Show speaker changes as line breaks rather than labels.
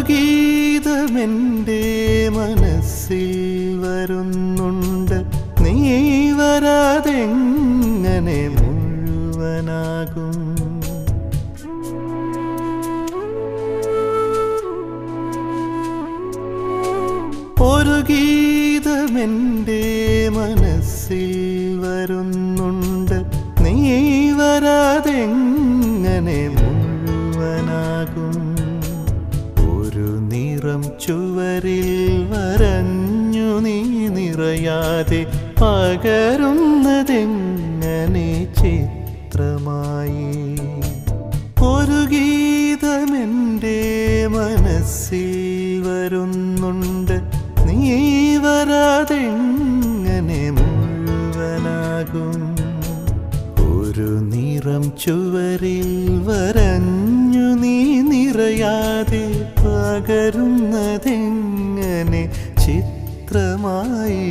ഗീതമെൻ്റെ മനസ്സിൽ വരുന്നുണ്ട്, നീ വരാതെങ്ങനെ മുഴുവനാകും. ഒരു ഗീതമെൻ്റെ മനസ്സിൽ വരുന്നുണ്ട്, നീ വരാതെങ്ങനെ മുഴുവനാകും. ഒരു നിറം ചുവരിൽ വരഞ്ഞു നീ നിറയാതെ പകരുന്നതെങ്ങനെ ചിത്രമായി. ഒരു ഗീതമെൻ്റെ മനസ്സിൽ വരുന്നുണ്ട്, നീ വരാതെങ്ങനെ മുഴുവനാകും. ഒരു നിറം ചുവരിൽ വരഞ്ഞു നീ നിറയാതെ പകരുന്നതെങ്ങനെ ചിത്രമായി.